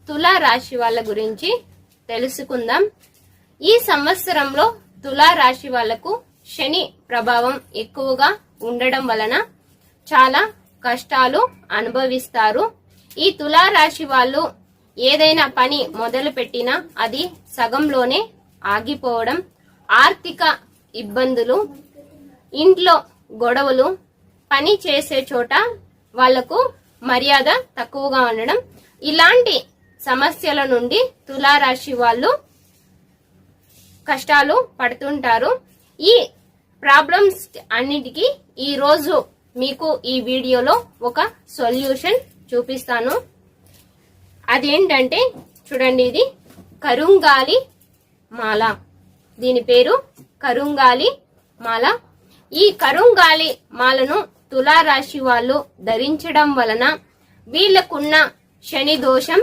తులా రాశి వాళ్ళ గురించి తెలుసుకుందాం. ఈ సంవత్సరంలో తులా రాశి వాళ్లకు శని ప్రభావం ఎక్కువగా ఉండడం వలన చాలా కష్టాలు అనుభవిస్తారు. ఈ తులా రాశి వాళ్ళు ఏదైనా పని మొదలు పెట్టినా అది సగంలోనే ఆగిపోవడం, ఆర్థిక ఇబ్బందులు, ఇంట్లో గొడవలు, పని చేసే చోట వాళ్లకు మర్యాద తక్కువగా ఉండడం, ఇలాంటి సమస్యల నుండి తులారాశి వాళ్ళు కష్టాలు పడుతుంటారు. ఈ ప్రాబ్లమ్స్ అన్నిటికీ ఈ రోజు మీకు ఈ వీడియోలో ఒక సొల్యూషన్ చూపిస్తాను. అదేంటంటే చూడండి, ఇది కరుంగాలి మాల. దీని పేరు కరుంగాలి మాల. ఈ కరుంగాలి మాలను తులారాశి వాళ్ళు ధరించడం వలన వీళ్ళకున్న శని దోషం